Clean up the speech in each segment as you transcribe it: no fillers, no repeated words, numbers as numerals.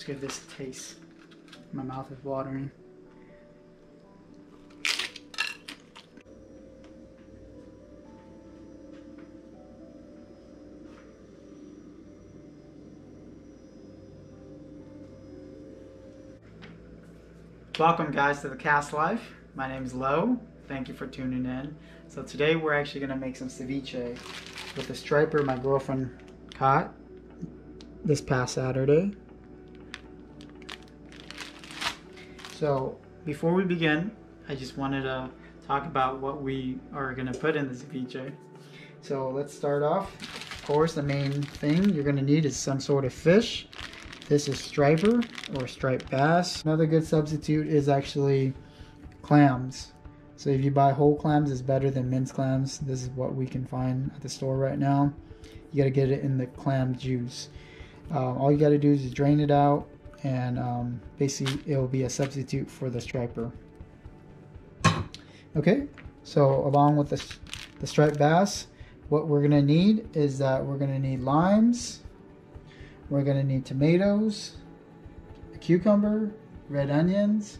give this a taste. My mouth is watering. Welcome guys to the Cast Life. My name is Lo. Thank you for tuning in. So today we're actually going to make some ceviche with the striper my girlfriend caught this past Saturday. So before we begin, I just wanted to talk about what we are going to put in the ceviche. So let's start off. Of course, the main thing you're going to need is some sort of fish. This is striper or striped bass. Another good substitute is actually clams. So if you buy whole clams, it's better than minced clams. This is what we can find at the store right now. You got to get it in the clam juice. All you got to do is drain it out, and basically it will be a substitute for the striper. Okay, so along with the striped bass, what we're gonna need is that we're gonna need limes, we're gonna need tomatoes, a cucumber, red onions,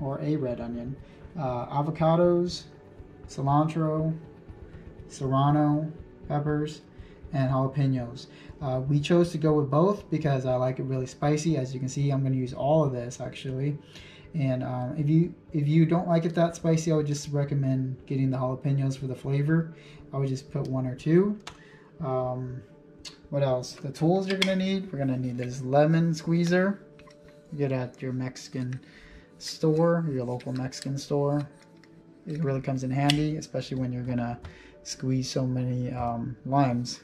or a red onion, avocados, cilantro, serrano peppers, and jalapenos. We chose to go with both because I like it really spicy. As you can see, I'm going to use all of this actually. And if you don't like it that spicy, I would just recommend getting the jalapenos for the flavor. I would just put one or two. What else? The tools you're going to need. We're going to need this lemon squeezer. You get it at your Mexican store, your local Mexican store. It really comes in handy, especially when you're going to squeeze so many limes.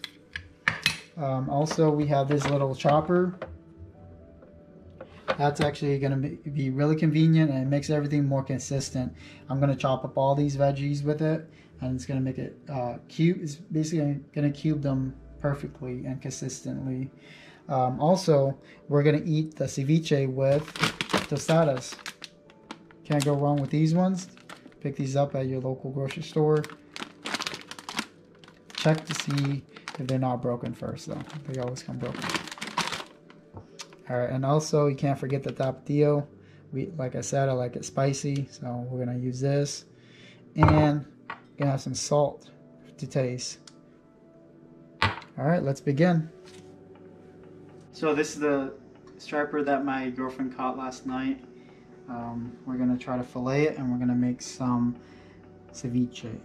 Also, we have this little chopper. That's actually going to be really convenient, and it makes everything more consistent. I'm going to chop up all these veggies with it, and it's going to make it cube. It's basically going to cube them perfectly and consistently. Also, we're going to eat the ceviche with tostadas. Can't go wrong with these ones. Pick these up at your local grocery store. Check to see if they're not broken first though. They always come broken. Alright, and also you can't forget the tapatio. Like I said, I like it spicy, so we're gonna use this. And gonna have some salt to taste. Alright, let's begin. So this is the striper that my girlfriend caught last night. We're gonna try to fillet it, and we're gonna make some ceviche.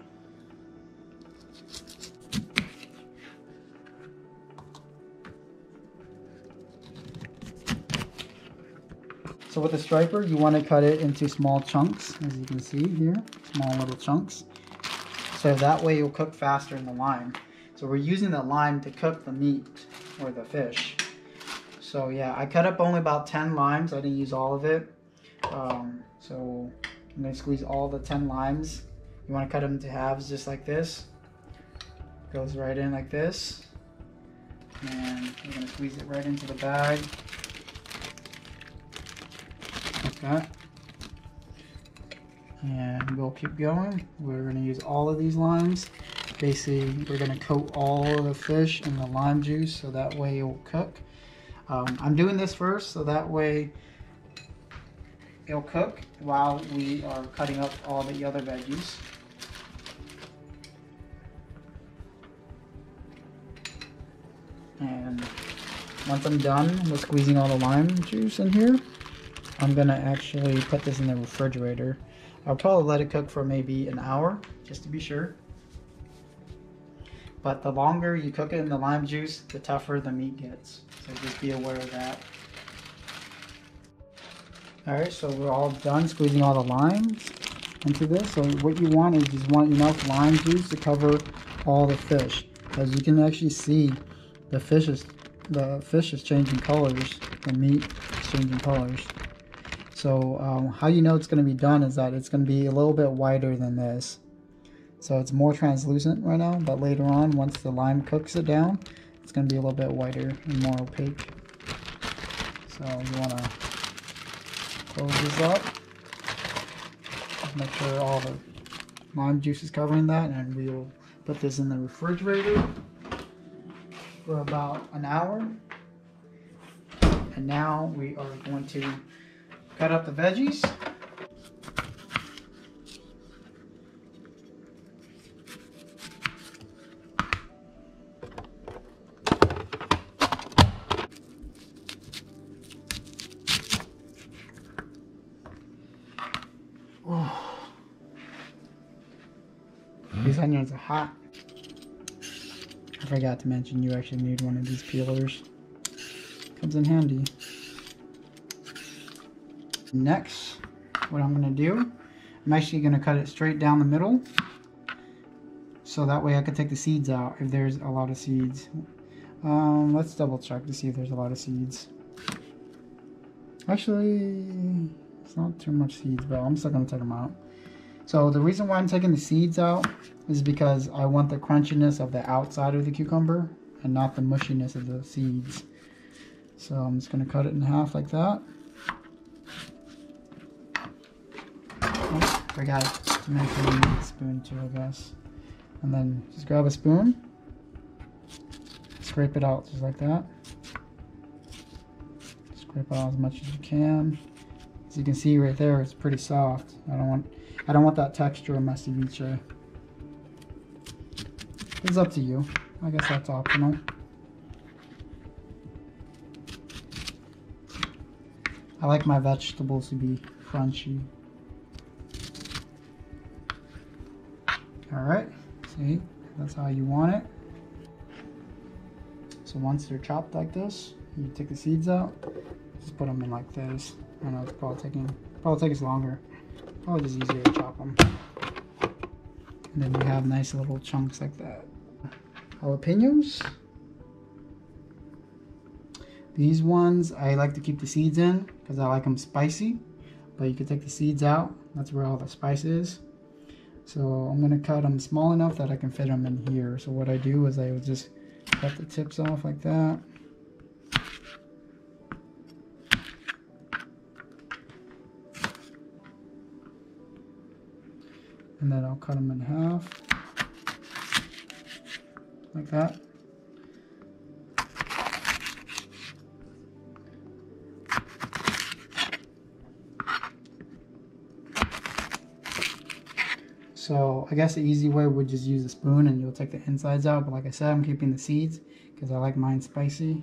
So with the striper, you want to cut it into small chunks, as you can see here, small little chunks. So that way you'll cook faster in the lime. So we're using the lime to cook the meat or the fish. So yeah, I cut up only about 10 limes. I didn't use all of it. So I'm going to squeeze all the 10 limes. You want to cut them into halves just like this. Goes right in like this. And we're going to squeeze it right into the bag. Like that. And we'll keep going. We're going to use all of these limes. Basically, we're going to coat all of the fish in the lime juice so that way it will cook. I'm doing this first so that way it'll cook while we are cutting up all the other veggies. And once I'm done with squeezing all the lime juice in here, I'm gonna actually put this in the refrigerator. I'll probably let it cook for maybe an hour, just to be sure. But the longer you cook it in the lime juice, the tougher the meat gets. So just be aware of that. Alright, so we're all done squeezing all the limes into this. So what you want is just want enough lime juice to cover all the fish. As you can actually see, the fish is changing colors. The meat is changing colors. So how you know it's going to be done is that it's going to be a little bit whiter than this. So it's more translucent right now, but later on, once the lime cooks it down, it's going to be a little bit whiter and more opaque. So you want to close this up. Just make sure all the lime juice is covering that, and we will put this in the refrigerator for about an hour. And now we are going to cut up the veggies. Oh. These onions are hot. I forgot to mention you actually need one of these peelers. Comes in handy. Next, what I'm going to do, I'm actually going to cut it straight down the middle. So that way I can take the seeds out if there's a lot of seeds. Let's double check to see if there's a lot of seeds. Actually, it's not too much seeds, but I'm still going to take them out. So the reason why I'm taking the seeds out is because I want the crunchiness of the outside of the cucumber and not the mushiness of the seeds. So I'm just going to cut it in half like that. Oh, forgot to mention you need a spoon too, I guess. And then just grab a spoon, scrape it out just like that. Scrape out as much as you can. As you can see right there, it's pretty soft. I don't want that texture in my ceviche. It's up to you. I guess that's optional. I like my vegetables to be crunchy. Alright, see, that's how you want it. So once they're chopped like this, you take the seeds out, just put them in like this. I know it's probably takes longer. Probably just easier to chop them. And then you have nice little chunks like that. Jalapenos. These ones, I like to keep the seeds in because I like them spicy. But you can take the seeds out. That's where all the spice is. So I'm going to cut them small enough that I can fit them in here. So what I do is I would just cut the tips off like that. And then I'll cut them in half, like that. So I guess the easy way would just use a spoon and you'll take the insides out. But like I said, I'm keeping the seeds because I like mine spicy.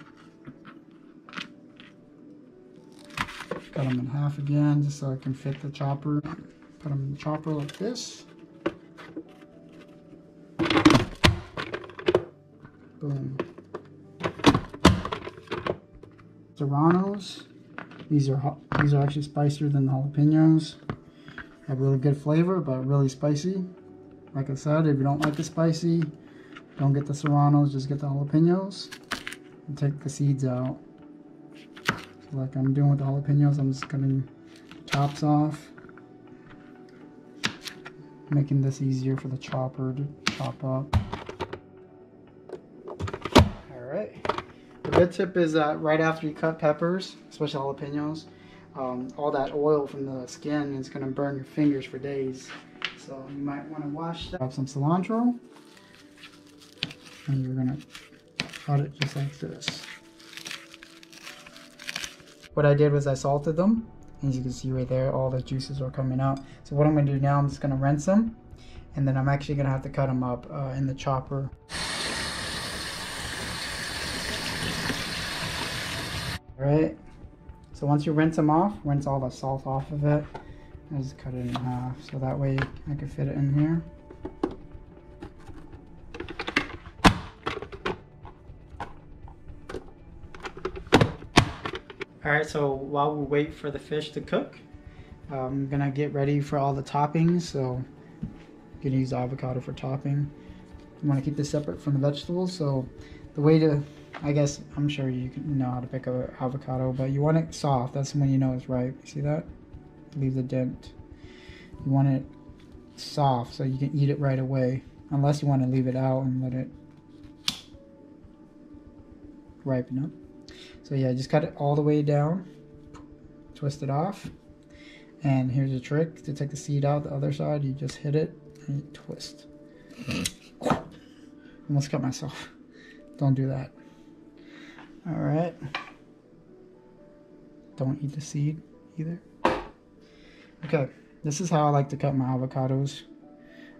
Cut them in half again just so I can fit the chopper. Put them in the chopper like this. Boom. Serranos. These are actually spicier than the jalapenos. Have really good flavor, but really spicy. Like I said, if you don't like the spicy, don't get the serranos, just get the jalapenos. And take the seeds out. So like I'm doing with the jalapenos, I'm just cutting tops off. Making this easier for the chopper to chop up. Alright. The good tip is that right after you cut peppers, especially jalapenos, all that oil from the skin is going to burn your fingers for days. So you might want to wash that. Grab some cilantro. And you're going to cut it just like this. What I did was I salted them. As you can see right there, all the juices are coming out. So what I'm going to do now, I'm just going to rinse them. And then I'm actually going to have to cut them up in the chopper. Alright. So once you rinse them off, rinse all the salt off of it. I just cut it in half. So that way I can fit it in here. Alright, so while we wait for the fish to cook, I'm gonna get ready for all the toppings. So I'm gonna use avocado for topping. You wanna keep this separate from the vegetables. So the way to, I guess, I'm sure you know how to pick up an avocado, but you want it soft. That's when you know it's ripe. You see that? Leave the dent. You want it soft so you can eat it right away. Unless you want to leave it out and let it ripen up. So yeah, just cut it all the way down, twist it off, and here's a trick to take the seed out the other side. You just hit it and you twist. Almost cut myself. Don't do that. All right. Don't eat the seed either. Okay, this is how I like to cut my avocados.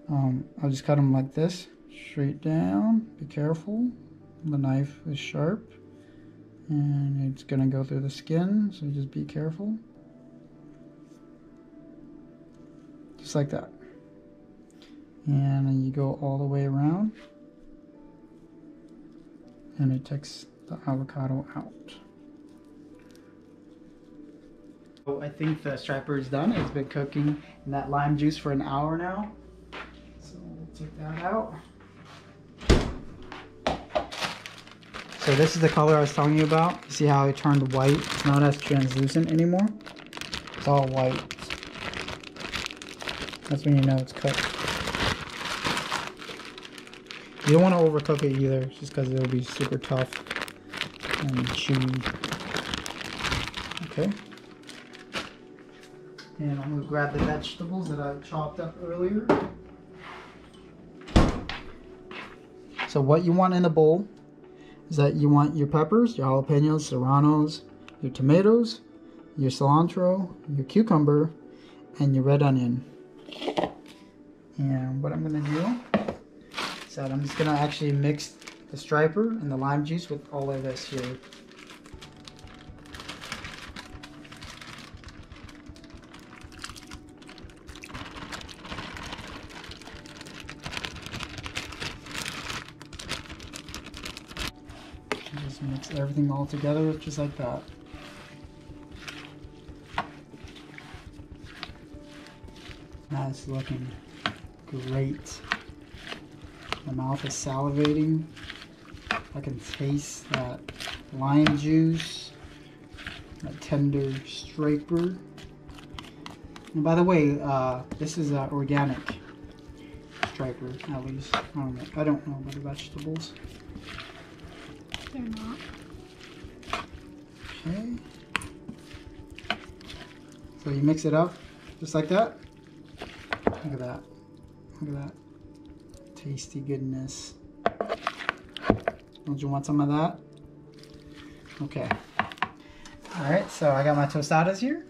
I'll just cut them like this, straight down. Be careful, the knife is sharp and it's gonna go through the skin, so just be careful. Just like that. And then you go all the way around and it takes the avocado out. So I think the striper is done. It's been cooking in that lime juice for an hour now. So we'll take that out. So this is the color I was telling you about. You see how it turned white? It's not as translucent anymore. It's all white. That's when you know it's cooked. You don't want to overcook it either, just because it'll be super tough and chewy. Okay. And I'm going to grab the vegetables that I chopped up earlier. So what you want in the bowl is that you want your peppers, your jalapenos, serranos, your tomatoes, your cilantro, your cucumber, and your red onion. And what I'm going to do is that I'm just going to actually mix the striper and the lime juice with all of this here. Just mix everything all together just like that. That's looking great. My mouth is salivating. I can taste that lime juice, that tender striper. And by the way, this is organic striper, at least. I don't know about the vegetables. They're not. Okay. So you mix it up just like that. Look at that. Look at that. Tasty goodness. Don't you want some of that? Okay. Alright, so I got my tostadas here.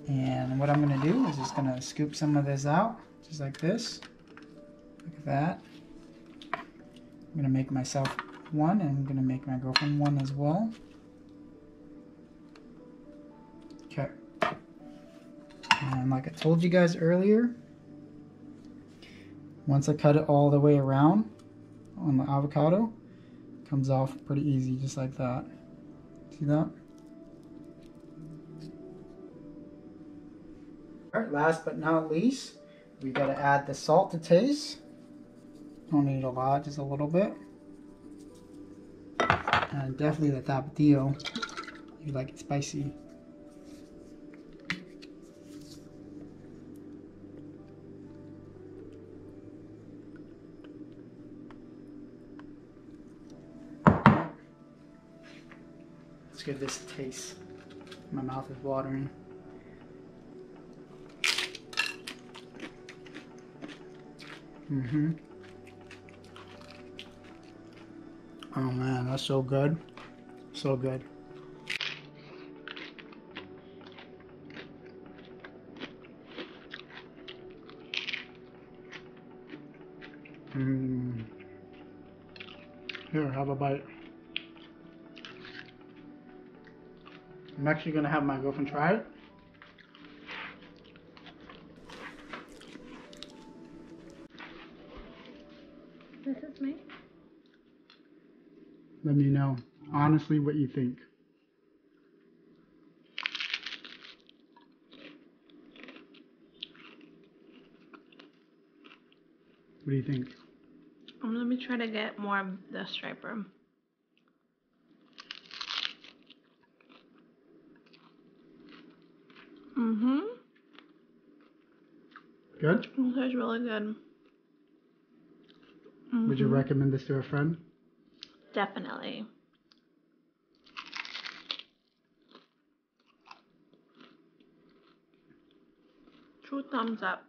And what I'm going to do is just going to scoop some of this out. Just like this. Look at that. I'm going to make myself one, and I'm going to make my girlfriend one as well. Okay. And like I told you guys earlier, once I cut it all the way around on the avocado, it comes off pretty easy, just like that. See that? Alright, last but not least, we gotta add the salt to taste. Don't need a lot, just a little bit. And definitely the tapatio, if you like it spicy. Let's give this a taste. My mouth is watering. Oh man, that's so good. So good. Here, have a bite. I'm actually gonna have my girlfriend try it. This is me. Let me know, honestly, what you think. What do you think? Let me try to get more of the striper. Good? This is really good. Would you recommend this to a friend? Definitely. True thumbs up.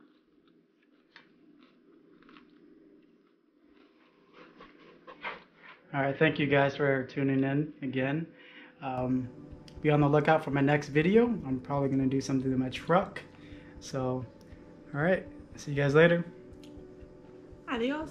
All right, thank you guys for tuning in again. be on the lookout for my next video. I'm probably gonna do something to my truck. So, all right, see you guys later. Adios.